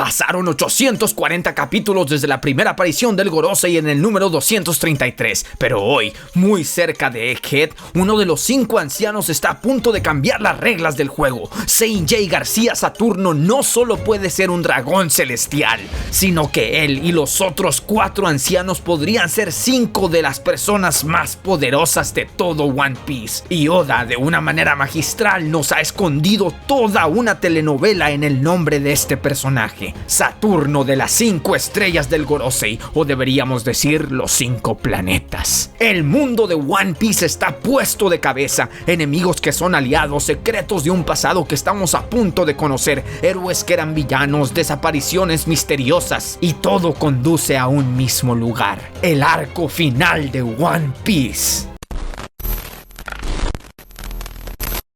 Pasaron 840 capítulos desde la primera aparición del Gorosei en el número 233, pero hoy, muy cerca de Egghead, uno de los 5 ancianos está a punto de cambiar las reglas del juego. Saint J. García Saturno no solo puede ser un dragón celestial, sino que él y los otros 4 ancianos podrían ser 5 de las personas más poderosas de todo One Piece. Y Oda, de una manera magistral, nos ha escondido toda una telenovela en el nombre de este personaje. Saturno de las 5 estrellas del Gorosei, o deberíamos decir los 5 planetas. El mundo de One Piece está puesto de cabeza. Enemigos que son aliados, secretos de un pasado que estamos a punto de conocer, héroes que eran villanos, desapariciones misteriosas, y todo conduce a un mismo lugar: el arco final de One Piece.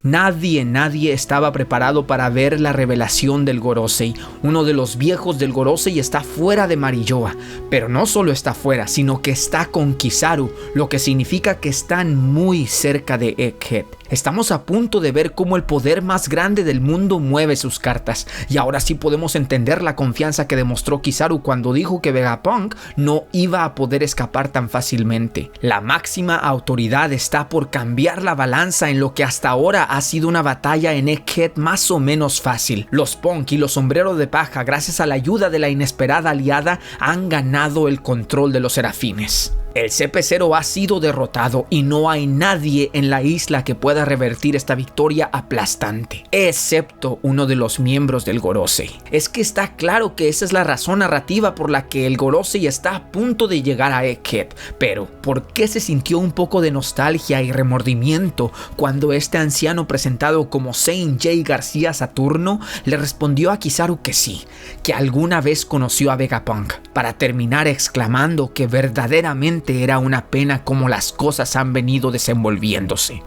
Nadie estaba preparado para ver la revelación del Gorosei. Uno de los viejos del Gorosei está fuera de Marilloa, pero no solo está fuera, sino que está con Kizaru, lo que significa que están muy cerca de Egghead. Estamos a punto de ver cómo el poder más grande del mundo mueve sus cartas, y ahora sí podemos entender la confianza que demostró Kizaru cuando dijo que Vegapunk no iba a poder escapar tan fácilmente. La máxima autoridad está por cambiar la balanza en lo que hasta ahora ha sido una batalla en Egghead más o menos fácil. Los Punk y los Sombreros de Paja, gracias a la ayuda de la inesperada aliada, han ganado el control de los Serafines. El CP0 ha sido derrotado y no hay nadie en la isla que pueda revertir esta victoria aplastante, excepto uno de los miembros del Gorosei. Es que está claro que esa es la razón narrativa por la que el Gorosei está a punto de llegar a Egghead, pero ¿por qué se sintió un poco de nostalgia y remordimiento cuando este anciano presentado como Saint J. García Saturno le respondió a Kizaru que sí, que alguna vez conoció a Vegapunk, para terminar exclamando que verdaderamente era una pena cómo las cosas han venido desenvolviéndose?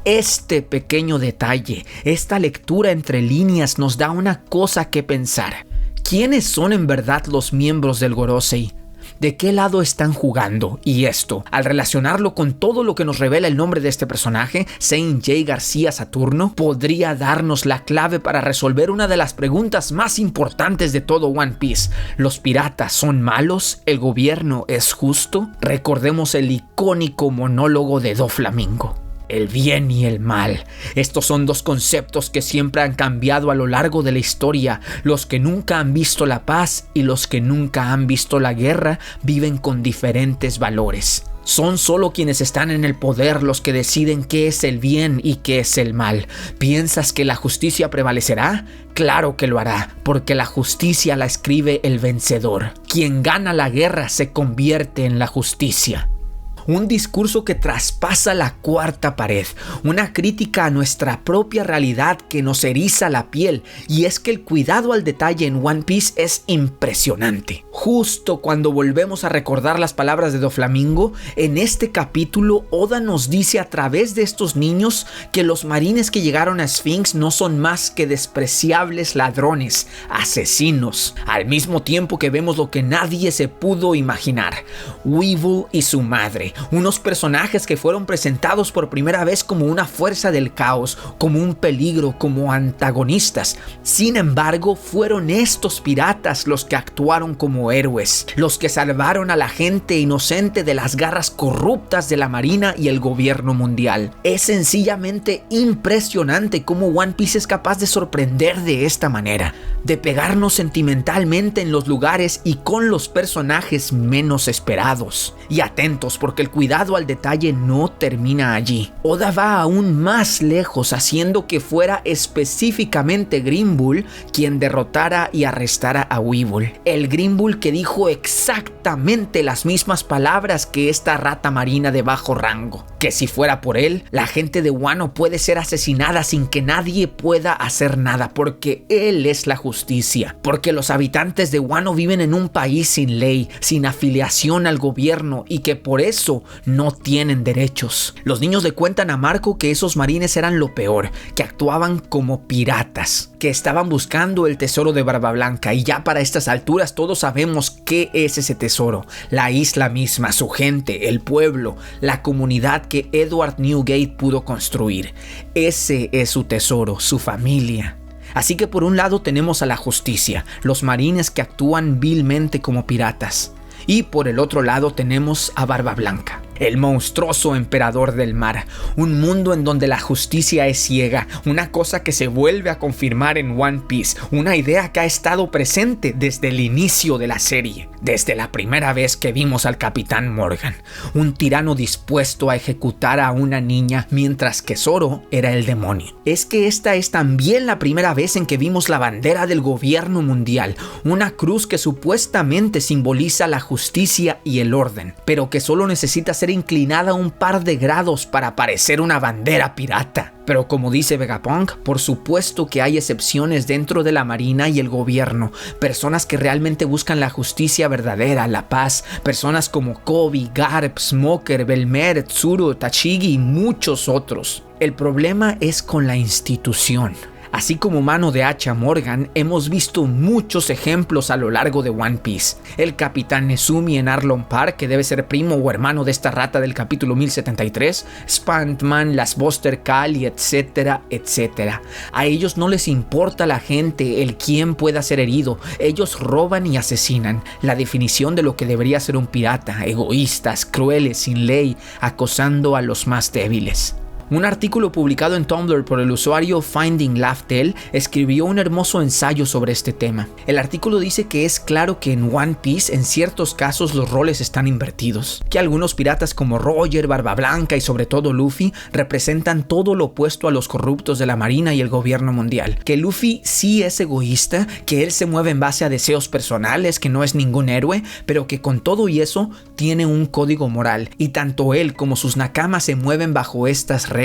Este pequeño detalle, esta lectura entre líneas, nos da una cosa que pensar. ¿Quiénes son en verdad los miembros del Gorosei? ¿De qué lado están jugando? Y esto, al relacionarlo con todo lo que nos revela el nombre de este personaje, Saint J. García Saturno, podría darnos la clave para resolver una de las preguntas más importantes de todo One Piece. ¿Los piratas son malos? ¿El gobierno es justo? Recordemos el icónico monólogo de Doflamingo. El bien y el mal. Estos son 2 conceptos que siempre han cambiado a lo largo de la historia. Los que nunca han visto la paz y los que nunca han visto la guerra viven con diferentes valores. Son solo quienes están en el poder los que deciden qué es el bien y qué es el mal. ¿Piensas que la justicia prevalecerá? Claro que lo hará, porque la justicia la escribe el vencedor. Quien gana la guerra se convierte en la justicia. Un discurso que traspasa la cuarta pared, una crítica a nuestra propia realidad que nos eriza la piel, y es que el cuidado al detalle en One Piece es impresionante. Justo cuando volvemos a recordar las palabras de Doflamingo, en este capítulo Oda nos dice a través de estos niños que los marines que llegaron a Sphinx no son más que despreciables ladrones, asesinos, al mismo tiempo que vemos lo que nadie se pudo imaginar: Weevil y su madre. Unos personajes que fueron presentados por primera vez como una fuerza del caos, como un peligro, como antagonistas. Sin embargo, fueron estos piratas los que actuaron como héroes, los que salvaron a la gente inocente de las garras corruptas de la marina y el gobierno mundial. Es sencillamente impresionante cómo One Piece es capaz de sorprender de esta manera, de pegarnos sentimentalmente en los lugares y con los personajes menos esperados. Y atentos, porque el cuidado al detalle no termina allí. Oda va aún más lejos, haciendo que fuera específicamente Green Bull quien derrotara y arrestara a Weevil. El Green Bull que dijo exactamente las mismas palabras que esta rata marina de bajo rango. Que si fuera por él, la gente de Wano puede ser asesinada sin que nadie pueda hacer nada, porque él es la justicia. Porque los habitantes de Wano viven en un país sin ley, sin afiliación al gobierno, y que por eso no tienen derechos. Los niños le cuentan a Marco que esos marines eran lo peor, que actuaban como piratas, que estaban buscando el tesoro de Barba Blanca, y ya para estas alturas todos sabemos qué es ese tesoro: la isla misma, su gente, el pueblo, la comunidad que Edward Newgate pudo construir. Ese es su tesoro, su familia. Así que por un lado tenemos a la justicia, los marines que actúan vilmente como piratas. Y por el otro lado tenemos a Barba Blanca, el monstruoso emperador del mar, un mundo en donde la justicia es ciega, una cosa que se vuelve a confirmar en One Piece, una idea que ha estado presente desde el inicio de la serie, desde la primera vez que vimos al Capitán Morgan, un tirano dispuesto a ejecutar a una niña mientras que Zoro era el demonio. Es que esta es también la primera vez en que vimos la bandera del gobierno mundial, una cruz que supuestamente simboliza la justicia y el orden, pero que solo necesita ser inclinada un par de grados para parecer una bandera pirata. Pero como dice Vegapunk, por supuesto que hay excepciones dentro de la marina y el gobierno, personas que realmente buscan la justicia verdadera, la paz, personas como Kobe, Garp, Smoker, Belmer, Tsuru, Tashigi y muchos otros. El problema es con la institución. Así como mano de hacha Morgan, hemos visto muchos ejemplos a lo largo de One Piece. El Capitán Nezumi en Arlong Park, que debe ser primo o hermano de esta rata del capítulo 1073, Spantman, las Buster Call, etcétera, etcétera. A ellos no les importa la gente, el quién pueda ser herido. Ellos roban y asesinan. La definición de lo que debería ser un pirata, egoístas, crueles, sin ley, acosando a los más débiles. Un artículo publicado en Tumblr por el usuario Finding Laughtel escribió un hermoso ensayo sobre este tema. El artículo dice que es claro que en One Piece en ciertos casos los roles están invertidos, que algunos piratas como Roger, Barba Blanca y sobre todo Luffy representan todo lo opuesto a los corruptos de la marina y el gobierno mundial, que Luffy sí es egoísta, que él se mueve en base a deseos personales, que no es ningún héroe, pero que con todo y eso tiene un código moral, y tanto él como sus nakamas se mueven bajo estas reglas: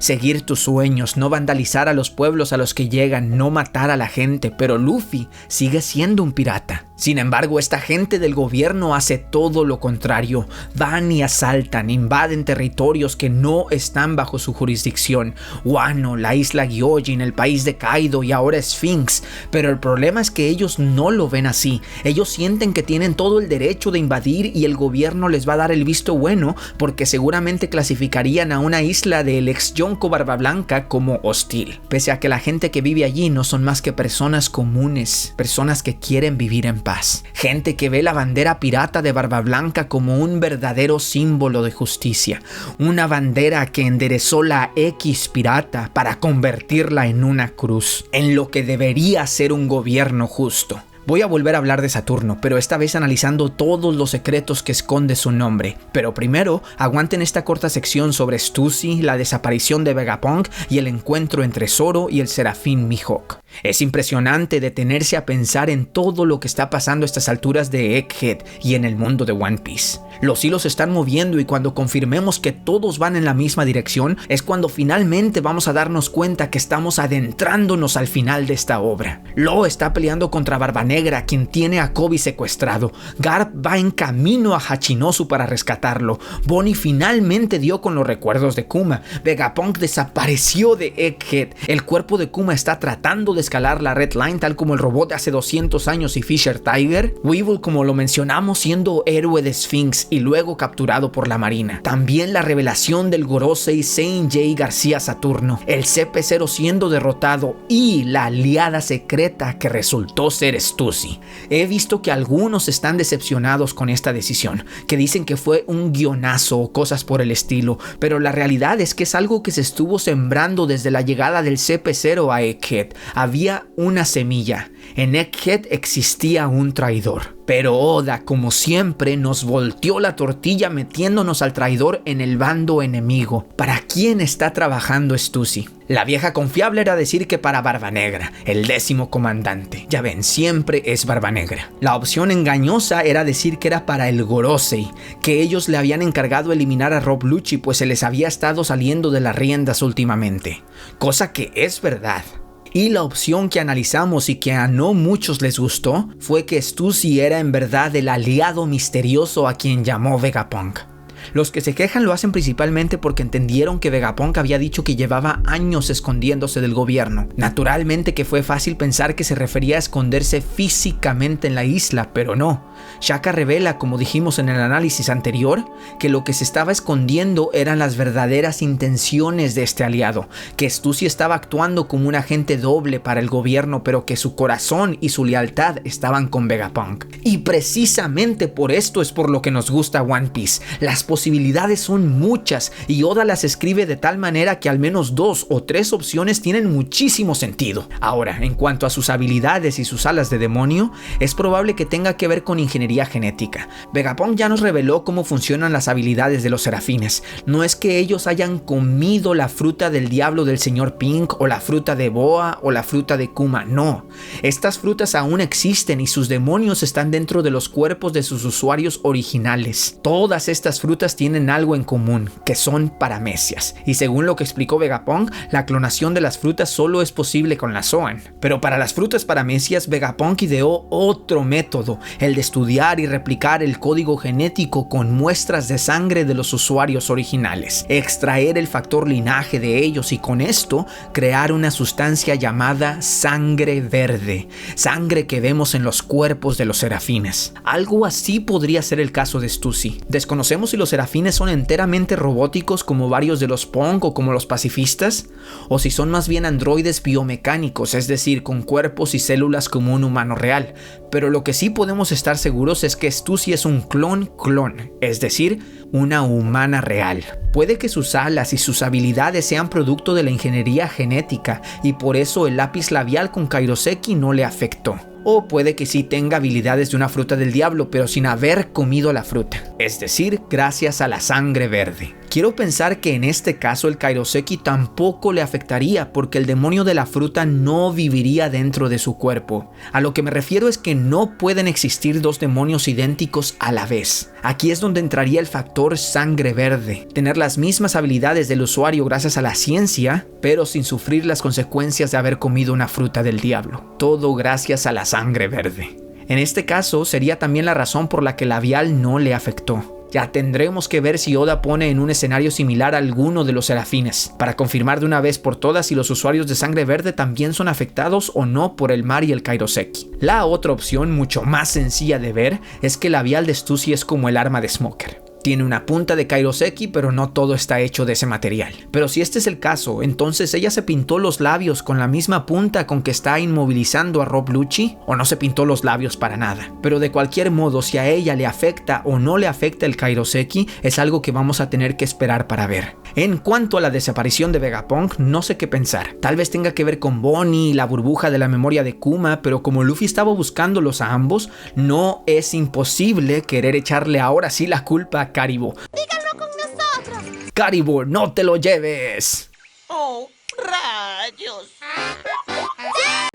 seguir tus sueños, no vandalizar a los pueblos a los que llegan, no matar a la gente. Pero Luffy sigue siendo un pirata. Sin embargo, esta gente del gobierno hace todo lo contrario. Van y asaltan, invaden territorios que no están bajo su jurisdicción. Wano, la isla Gyojin, el país de Kaido y ahora Sphinx. Pero el problema es que ellos no lo ven así. Ellos sienten que tienen todo el derecho de invadir y el gobierno les va a dar el visto bueno, porque seguramente clasificarían a una isla del ex Yonko Barba Blanca como hostil. Pese a que la gente que vive allí no son más que personas comunes, personas que quieren vivir en paz. Gente que ve la bandera pirata de Barba Blanca como un verdadero símbolo de justicia. Una bandera que enderezó la X pirata para convertirla en una cruz, en lo que debería ser un gobierno justo. Voy a volver a hablar de Saturno, pero esta vez analizando todos los secretos que esconde su nombre. Pero primero, aguanten esta corta sección sobre Stussy, la desaparición de Vegapunk y el encuentro entre Zoro y el Serafín Mihawk. Es impresionante detenerse a pensar en todo lo que está pasando a estas alturas de Egghead y en el mundo de One Piece. Los hilos se están moviendo y cuando confirmemos que todos van en la misma dirección es cuando finalmente vamos a darnos cuenta que estamos adentrándonos al final de esta obra. Law está peleando contra Barba Negra, quien tiene a Kobe secuestrado. Garp va en camino a Hachinosu para rescatarlo. Bonnie finalmente dio con los recuerdos de Kuma. Vegapunk desapareció de Egghead. El cuerpo de Kuma está tratando de escalar la Red Line tal como el robot de hace 200 años y Fisher Tiger. Weevil, como lo mencionamos, siendo héroe de Sphinx y luego capturado por la marina. También la revelación del Gorosei Saint J. García Saturno, el CP0 siendo derrotado y la aliada secreta que resultó ser Stussy. He visto que algunos están decepcionados con esta decisión, que dicen que fue un guionazo o cosas por el estilo, pero la realidad es que es algo que se estuvo sembrando desde la llegada del CP0 a Egghead. Había una semilla. En Egghead existía un traidor. Pero Oda, como siempre, nos volteó la tortilla metiéndonos al traidor en el bando enemigo. ¿Para quién está trabajando Stussy? La vieja confiable era decir que para Barba Negra, el 10º comandante. Ya ven, siempre es Barba Negra. La opción engañosa era decir que era para el Gorosei, que ellos le habían encargado eliminar a Rob Lucci pues se les había estado saliendo de las riendas últimamente. Cosa que es verdad. Y la opción que analizamos y que a no muchos les gustó fue que Stussy era en verdad el aliado misterioso a quien llamó Vegapunk. Los que se quejan lo hacen principalmente porque entendieron que Vegapunk había dicho que llevaba años escondiéndose del gobierno. Naturalmente que fue fácil pensar que se refería a esconderse físicamente en la isla, pero no. Shaka revela, como dijimos en el análisis anterior, que lo que se estaba escondiendo eran las verdaderas intenciones de este aliado, que Stussy estaba actuando como un agente doble para el gobierno, pero que su corazón y su lealtad estaban con Vegapunk. Y precisamente por esto es por lo que nos gusta One Piece. Las posibilidades son muchas y Oda las escribe de tal manera que al menos 2 o 3 opciones tienen muchísimo sentido. Ahora, en cuanto a sus habilidades y sus alas de demonio, es probable que tenga que ver con ingeniería genética. Vegapunk ya nos reveló cómo funcionan las habilidades de los serafines. No es que ellos hayan comido la fruta del diablo del señor Pink o la fruta de Boa o la fruta de Kuma, no. Estas frutas aún existen y sus demonios están dentro de los cuerpos de sus usuarios originales. Todas estas frutas tienen algo en común, que son paramecias. Y según lo que explicó Vegapunk, la clonación de las frutas solo es posible con la Zoan. Pero para las frutas paramecias, Vegapunk ideó otro método, el de estudiar y replicar el código genético con muestras de sangre de los usuarios originales, extraer el factor linaje de ellos y con esto crear una sustancia llamada sangre verde, sangre que vemos en los cuerpos de los serafines. Algo así podría ser el caso de Stussy. Desconocemos si los serafines son enteramente robóticos como varios de los Punk o como los pacifistas, o si son más bien androides biomecánicos, es decir, con cuerpos y células como un humano real. Pero lo que sí podemos estar seguros es que Stussy es un clon, es decir, una humana real. Puede que sus alas y sus habilidades sean producto de la ingeniería genética y por eso el lápiz labial con Kairoseki no le afectó. O puede que sí tenga habilidades de una fruta del diablo, pero sin haber comido la fruta, es decir, gracias a la sangre verde. Quiero pensar que en este caso el Kairoseki tampoco le afectaría porque el demonio de la fruta no viviría dentro de su cuerpo. A lo que me refiero es que no pueden existir 2 demonios idénticos a la vez. Aquí es donde entraría el factor sangre verde. Tener las mismas habilidades del usuario gracias a la ciencia, pero sin sufrir las consecuencias de haber comido una fruta del diablo. Todo gracias a la sangre verde. En este caso sería también la razón por la que Labial no le afectó. Ya tendremos que ver si Oda pone en un escenario similar a alguno de los serafines, para confirmar de una vez por todas si los usuarios de sangre verde también son afectados o no por el mar y el Kairoseki. La otra opción, mucho más sencilla de ver, es que el labial de Stussy es como el arma de Smoker. Tiene una punta de Kairoseki, pero no todo está hecho de ese material. Pero si este es el caso, entonces ella se pintó los labios con la misma punta con que está inmovilizando a Rob Lucci, o no se pintó los labios para nada. Pero de cualquier modo, si a ella le afecta o no le afecta el Kairoseki, es algo que vamos a tener que esperar para ver. En cuanto a la desaparición de Vegapunk, no sé qué pensar. Tal vez tenga que ver con Bonnie y la burbuja de la memoria de Kuma, pero como Luffy estaba buscándolos a ambos, no es imposible querer echarle ahora sí la culpa a Caribou. ¡Díganlo con nosotros! Caribou, no te lo lleves. ¡Oh, rayos!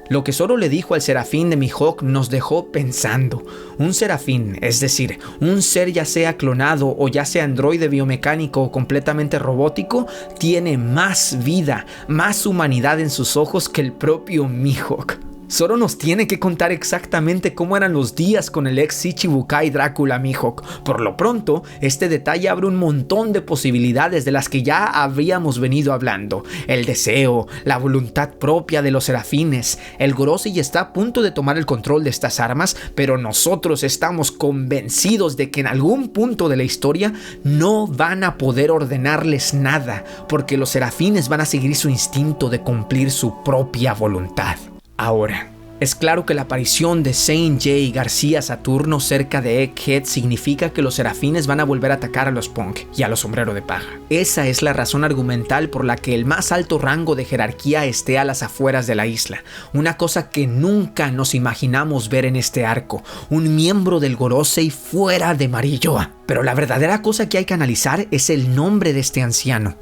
Lo que Zoro le dijo al serafín de Mihawk nos dejó pensando. Un serafín, es decir, un ser ya sea clonado o ya sea androide biomecánico o completamente robótico, tiene más vida, más humanidad en sus ojos que el propio Mihawk. Zoro nos tiene que contar exactamente cómo eran los días con el ex Shichibukai Drácula Mihawk. Por lo pronto, este detalle abre un montón de posibilidades de las que ya habíamos venido hablando. El deseo, la voluntad propia de los serafines. El Gorosei está a punto de tomar el control de estas armas, pero nosotros estamos convencidos de que en algún punto de la historia no van a poder ordenarles nada, porque los serafines van a seguir su instinto de cumplir su propia voluntad. Ahora, es claro que la aparición de Saint J. García Saturno cerca de Egghead significa que los serafines van a volver a atacar a los Punk y a los Sombrero de Paja. Esa es la razón argumental por la que el más alto rango de jerarquía esté a las afueras de la isla. Una cosa que nunca nos imaginamos ver en este arco, un miembro del Gorosei fuera de Marilloa. Pero la verdadera cosa que hay que analizar es el nombre de este anciano.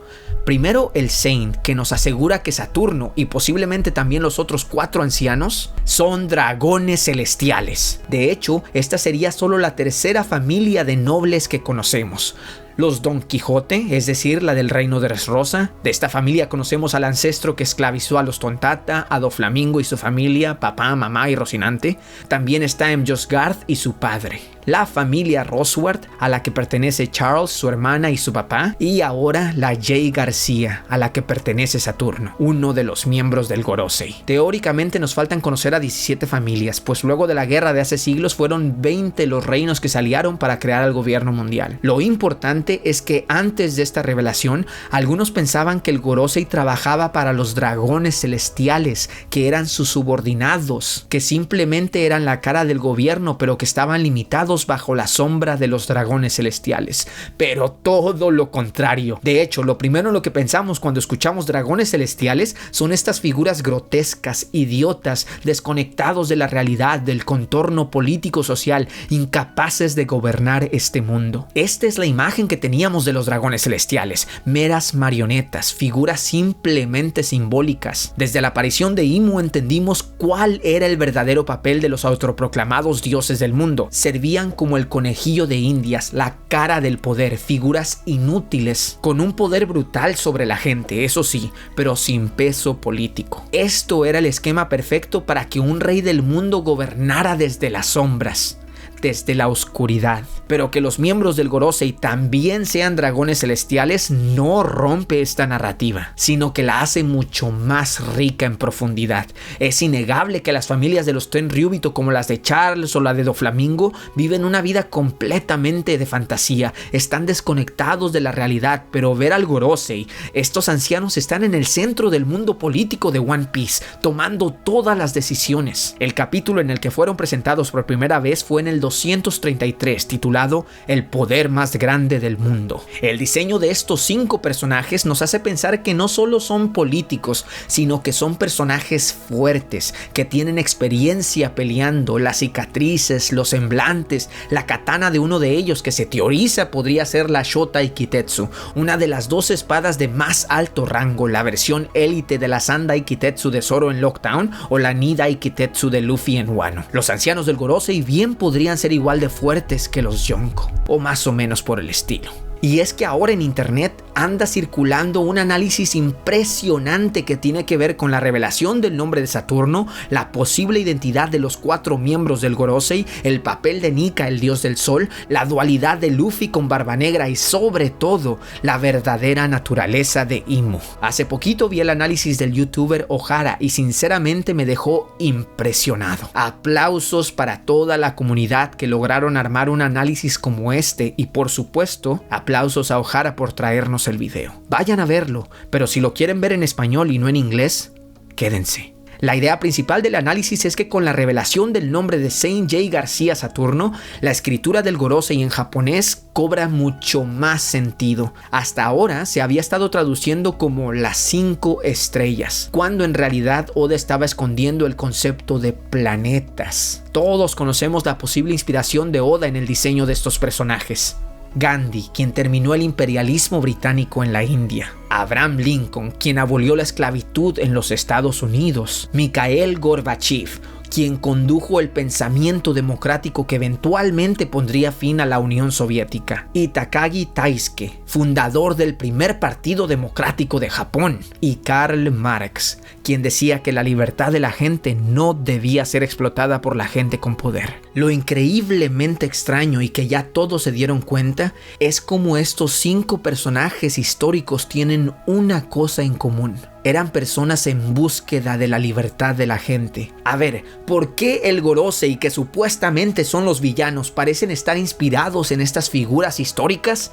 Primero el Saint, que nos asegura que Saturno y posiblemente también los otros 4 ancianos son dragones celestiales. De hecho, esta sería solo la tercera familia de nobles que conocemos. los Don Quijote, es decir, la del reino de Dressrosa. De esta familia conocemos al ancestro que esclavizó a los Tontata, a Doflamingo y su familia, papá, mamá y Rocinante. También está Mjosgard y su padre. La familia Roswart, a la que pertenece Charles, su hermana y su papá. Y ahora la Jay García, a la que pertenece Saturno, uno de los miembros del Gorosei. Teóricamente nos faltan conocer a 17 familias, pues luego de la guerra de hace siglos fueron 20 los reinos que se aliaron para crear el gobierno mundial. Lo importante es que antes de esta revelación, algunos pensaban que el Gorosei trabajaba para los dragones celestiales, que eran sus subordinados, que simplemente eran la cara del gobierno, pero que estaban limitados bajo la sombra de los dragones celestiales. Pero todo lo contrario. De hecho, lo primero en lo que pensamos cuando escuchamos dragones celestiales son estas figuras grotescas, idiotas, desconectados de la realidad, del contorno político-social, incapaces de gobernar este mundo. Esta es la imagen que teníamos de los dragones celestiales, meras marionetas, figuras simplemente simbólicas. Desde la aparición de Imu entendimos cuál era el verdadero papel de los autoproclamados dioses del mundo. Servían como el conejillo de Indias, la cara del poder, figuras inútiles, con un poder brutal sobre la gente, eso sí, pero sin peso político. Esto era el esquema perfecto para que un rey del mundo gobernara desde las sombras, desde la oscuridad. Pero que los miembros del Gorosei también sean dragones celestiales no rompe esta narrativa, sino que la hace mucho más rica en profundidad. Es innegable que las familias de los Tenryubito, como las de Charles o la de Doflamingo, viven una vida completamente de fantasía, están desconectados de la realidad, pero ver al Gorosei, estos ancianos están en el centro del mundo político de One Piece, tomando todas las decisiones. El capítulo en el que fueron presentados por primera vez fue en el 233, titulado El poder más grande del mundo. El diseño de estos 5 personajes nos hace pensar que no solo son políticos, sino que son personajes fuertes, que tienen experiencia peleando, las cicatrices, los semblantes, la katana de uno de ellos que se teoriza podría ser la Shota Ikitetsu, una de las 2 espadas de más alto rango, la versión élite de la Sanda Ikitetsu de Zoro en Lockdown o la Nida Ikitetsu de Luffy en Wano. Los ancianos del Gorosei bien podrían ser igual de fuertes que los Yonko, o más o menos por el estilo. Y es que ahora en internet anda circulando un análisis impresionante que tiene que ver con la revelación del nombre de Saturno, la posible identidad de los 4 miembros del Gorosei, el papel de Nika, el dios del sol, la dualidad de Luffy con Barba Negra y sobre todo la verdadera naturaleza de Imu. Hace poquito vi el análisis del youtuber Ohara y sinceramente me dejó impresionado. Aplausos para toda la comunidad que lograron armar un análisis como este y por supuesto aplausos a Ohara por traernos el video. Vayan a verlo, pero si lo quieren ver en español y no en inglés, quédense. La idea principal del análisis es que con la revelación del nombre de Saint Jay García Saturno, la escritura del Gorosei en japonés cobra mucho más sentido. Hasta ahora se había estado traduciendo como las 5 estrellas, cuando en realidad Oda estaba escondiendo el concepto de planetas. Todos conocemos la posible inspiración de Oda en el diseño de estos personajes. Gandhi, quien terminó el imperialismo británico en la India. Abraham Lincoln, quien abolió la esclavitud en los Estados Unidos. Mikhail Gorbachev, quien condujo el pensamiento democrático que eventualmente pondría fin a la Unión Soviética. Y Takagi Taisuke, fundador del primer partido democrático de Japón. Y Karl Marx, quien decía que la libertad de la gente no debía ser explotada por la gente con poder. Lo increíblemente extraño y que ya todos se dieron cuenta es cómo estos 5 personajes históricos tienen una cosa en común. Eran personas en búsqueda de la libertad de la gente. A ver, ¿por qué el Gorosei, que supuestamente son los villanos, parecen estar inspirados en estas figuras históricas?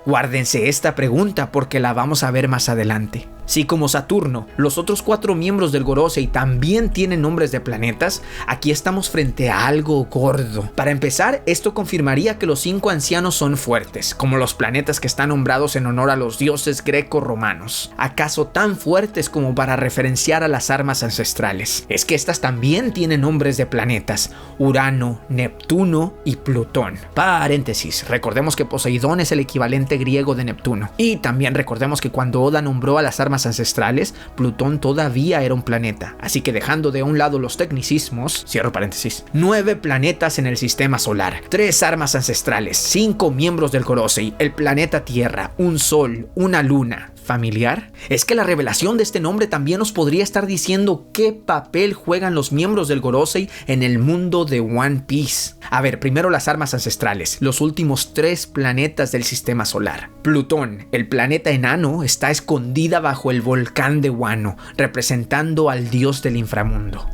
Guárdense esta pregunta porque la vamos a ver más adelante. Si como Saturno, los otros 4 miembros del Gorosei también tienen nombres de planetas, aquí estamos frente a algo gordo. Para empezar, esto confirmaría que los 5 ancianos son fuertes, como los planetas que están nombrados en honor a los dioses greco-romanos. ¿Acaso tan fuertes como para referenciar a las armas ancestrales? Es que estas también tienen nombres de planetas: Urano, Neptuno y Plutón. Paréntesis, recordemos que Poseidón es el equivalente griego de Neptuno. Y también recordemos que cuando Oda nombró a las armas armas ancestrales, Plutón todavía era un planeta, así que dejando de un lado los tecnicismos, cierro paréntesis, 9 planetas en el sistema solar, 3 armas ancestrales, 5 miembros del Gorosei, el planeta Tierra, un sol, una luna. ¿Familiar? Es que la revelación de este nombre también nos podría estar diciendo qué papel juegan los miembros del Gorosei en el mundo de One Piece. A ver, primero las armas ancestrales, los últimos 3 planetas del sistema solar. Plutón, el planeta enano, está escondida bajo el volcán de Wano, representando al dios del inframundo.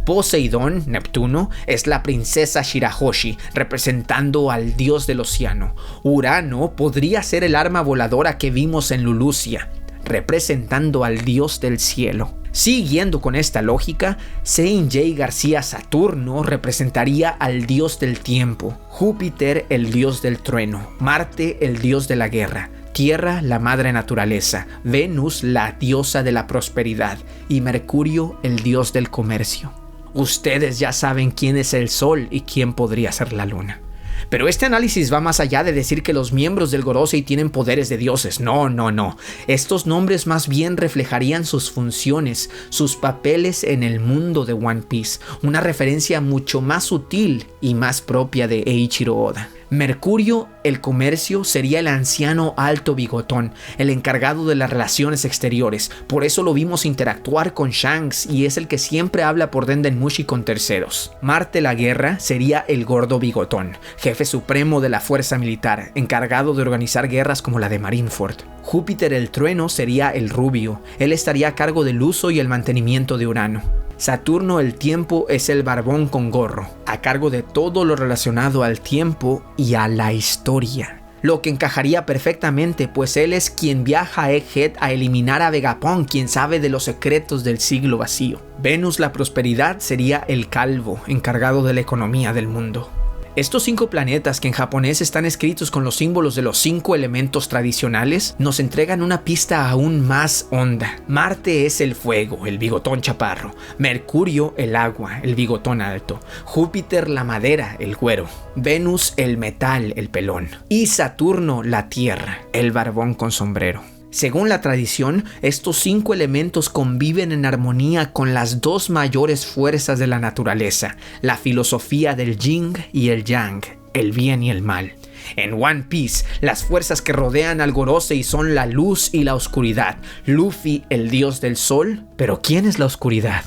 Poseidón, Neptuno, es la princesa Shirahoshi, representando al dios del océano. Urano podría ser el arma voladora que vimos en Lulusia, representando al dios del cielo. Siguiendo con esta lógica, Saint J. García Saturno representaría al dios del tiempo, Júpiter el dios del trueno, Marte el dios de la guerra, Tierra la madre naturaleza, Venus la diosa de la prosperidad y Mercurio el dios del comercio. Ustedes ya saben quién es el Sol y quién podría ser la Luna. Pero este análisis va más allá de decir que los miembros del Gorosei tienen poderes de dioses. No. Estos nombres más bien reflejarían sus funciones, sus papeles en el mundo de One Piece. Una referencia mucho más sutil y más propia de Eiichiro Oda. Mercurio, el comercio, sería el anciano alto bigotón, el encargado de las relaciones exteriores. Por eso lo vimos interactuar con Shanks y es el que siempre habla por Dendenmushi con terceros. Marte, la guerra, sería el gordo bigotón, jefe supremo de la fuerza militar, encargado de organizar guerras como la de Marineford. Júpiter, el trueno, sería el rubio. Él estaría a cargo del uso y el mantenimiento de Urano. Saturno, el tiempo, es el barbón con gorro, a cargo de todo lo relacionado al tiempo y a la historia. Lo que encajaría perfectamente, pues él es quien viaja a Egghead a eliminar a Vegapunk, quien sabe de los secretos del siglo vacío. Venus, la prosperidad, sería el calvo, encargado de la economía del mundo. Estos 5 planetas, que en japonés están escritos con los símbolos de los 5 elementos tradicionales, nos entregan una pista aún más honda. Marte es el fuego, el bigotón chaparro. Mercurio, el agua, el bigotón alto. Júpiter, la madera, el güero. Venus, el metal, el pelón. Y Saturno, la tierra, el barbón con sombrero. Según la tradición, estos 5 elementos conviven en armonía con las 2 mayores fuerzas de la naturaleza, la filosofía del yin y el yang, el bien y el mal. En One Piece, las fuerzas que rodean al Gorosei son la luz y la oscuridad. Luffy, el dios del sol, pero ¿quién es la oscuridad?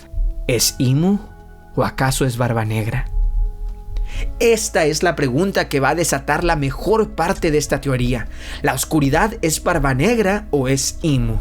¿Es Imu o acaso es Barba Negra? Esta es la pregunta que va a desatar la mejor parte de esta teoría. ¿La oscuridad es Barba Negra o es Imu?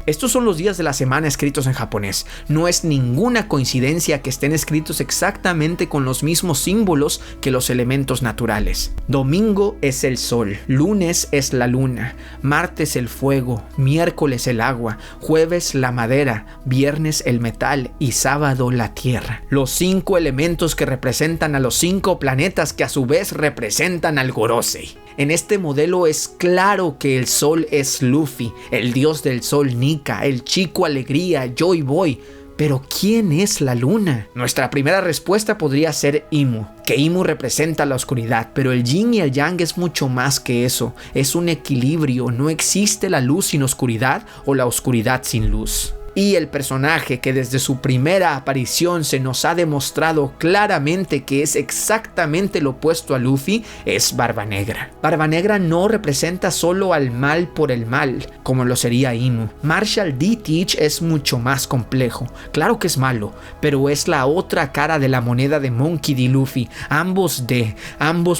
Estos son los días de la semana escritos en japonés. No es ninguna coincidencia que estén escritos exactamente con los mismos símbolos que los elementos naturales. Domingo es el sol, lunes es la luna, martes el fuego, miércoles el agua, jueves la madera, viernes el metal y sábado la tierra. Los 5 elementos que representan a los 5 planetas que a su vez representan al Gorosei. En este modelo es claro que el sol es Luffy, el dios del sol Nika, el chico alegría, Joy Boy. Pero ¿quién es la luna? Nuestra primera respuesta podría ser Imu, que Imu representa la oscuridad, pero el yin y el yang es mucho más que eso. Es un equilibrio, no existe la luz sin oscuridad o la oscuridad sin luz. Y el personaje que desde su primera aparición se nos ha demostrado claramente que es exactamente lo opuesto a Luffy es Barba Negra. Barba Negra no representa solo al mal por el mal, como lo sería Imu. Marshall D. Teach es mucho más complejo. Claro que es malo, pero es la otra cara de la moneda de Monkey D. Luffy. Ambos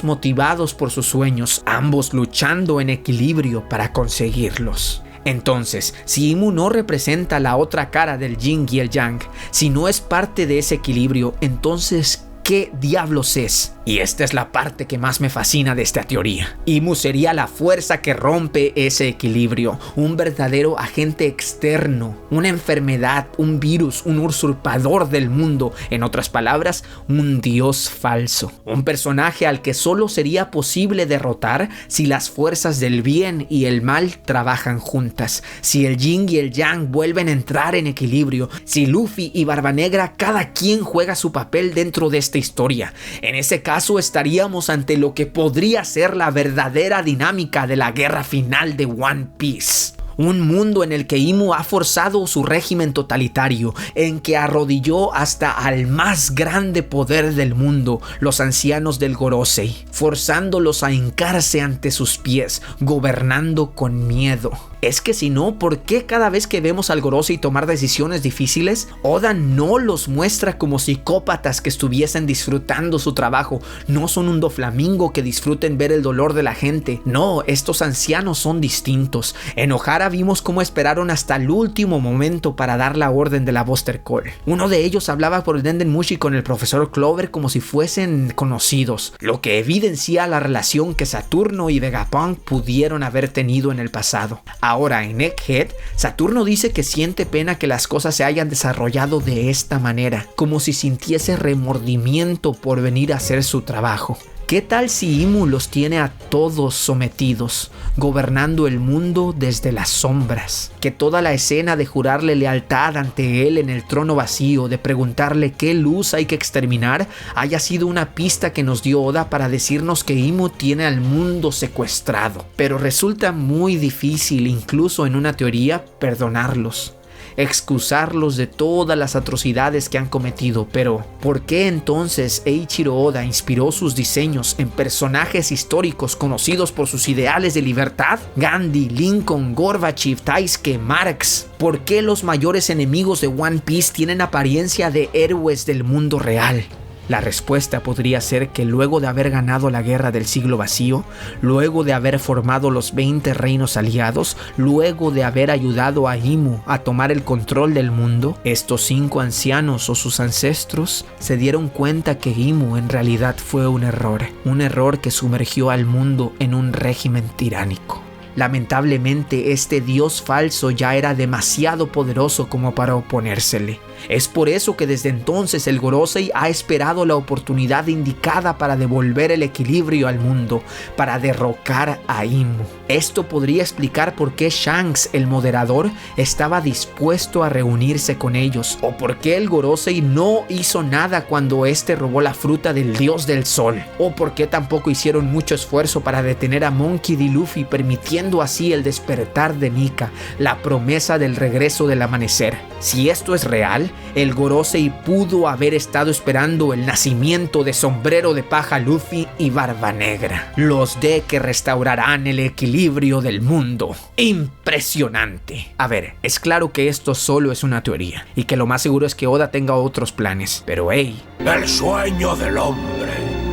motivados por sus sueños, ambos luchando en equilibrio para conseguirlos. Entonces, si Imu no representa la otra cara del yin y el yang, si no es parte de ese equilibrio, entonces, ¿qué diablos es? Y esta es la parte que más me fascina de esta teoría. Imu sería la fuerza que rompe ese equilibrio, un verdadero agente externo, una enfermedad, un virus, un usurpador del mundo, en otras palabras, un dios falso. Un personaje al que solo sería posible derrotar si las fuerzas del bien y el mal trabajan juntas, si el yin y el yang vuelven a entrar en equilibrio, si Luffy y Barba Negra cada quien juega su papel dentro de esta historia. En ese caso estaríamos ante lo que podría ser la verdadera dinámica de la guerra final de One Piece. Un mundo en el que Imu ha forzado su régimen totalitario, en que arrodilló hasta al más grande poder del mundo, los ancianos del Gorosei, forzándolos a hincarse ante sus pies, gobernando con miedo. Es que si no, ¿por qué cada vez que vemos al Gorosei tomar decisiones difíciles, Oda no los muestra como psicópatas que estuviesen disfrutando su trabajo? No son un doflamingo que disfruten ver el dolor de la gente. No, estos ancianos son distintos. En Ohara vimos cómo esperaron hasta el último momento para dar la orden de la Buster Call. Uno de ellos hablaba por el Dendenmushi con el profesor Clover como si fuesen conocidos, lo que evidencia la relación que Saturno y Vegapunk pudieron haber tenido en el pasado. Ahora, en Egghead, Saturno dice que siente pena que las cosas se hayan desarrollado de esta manera, como si sintiese remordimiento por venir a hacer su trabajo. ¿Qué tal si Imu los tiene a todos sometidos, gobernando el mundo desde las sombras? Que toda la escena de jurarle lealtad ante él en el trono vacío, de preguntarle qué luz hay que exterminar, haya sido una pista que nos dio Oda para decirnos que Imu tiene al mundo secuestrado. Pero resulta muy difícil, incluso en una teoría, perdonarlos, excusarlos de todas las atrocidades que han cometido. Pero ¿por qué entonces Eiichiro Oda inspiró sus diseños en personajes históricos conocidos por sus ideales de libertad? Gandhi, Lincoln, Gorbachev, Taisuke, Marx. ¿Por qué los mayores enemigos de One Piece tienen apariencia de héroes del mundo real? La respuesta podría ser que luego de haber ganado la guerra del siglo vacío, luego de haber formado los 20 reinos aliados, luego de haber ayudado a Imu a tomar el control del mundo, estos 5 ancianos o sus ancestros se dieron cuenta que Imu en realidad fue un error que sumergió al mundo en un régimen tiránico. Lamentablemente, este dios falso ya era demasiado poderoso como para oponérsele. Es por eso que desde entonces el Gorosei ha esperado la oportunidad indicada para devolver el equilibrio al mundo, para derrocar a Imu. Esto podría explicar por qué Shanks, el moderador, estaba dispuesto a reunirse con ellos, o por qué el Gorosei no hizo nada cuando este robó la fruta del dios del sol, o por qué tampoco hicieron mucho esfuerzo para detener a Monkey D. Luffy, permitiendo así el despertar de Nika, la promesa del regreso del amanecer. Si esto es real, el Gorosei pudo haber estado esperando el nacimiento de Sombrero de Paja Luffy y Barba Negra, los D que restaurarán el equilibrio del mundo. ¡Impresionante! A ver, es claro que esto solo es una teoría, y que lo más seguro es que Oda tenga otros planes, pero hey, el sueño del hombre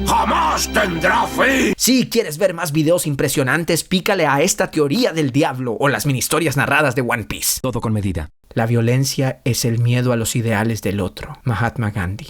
jamás tendrá fin. Si quieres ver más videos impresionantes, pícale a esta teoría del diablo o las mini historias narradas de One Piece. Todo con medida. La violencia es el miedo a los ideales del otro. Mahatma Gandhi.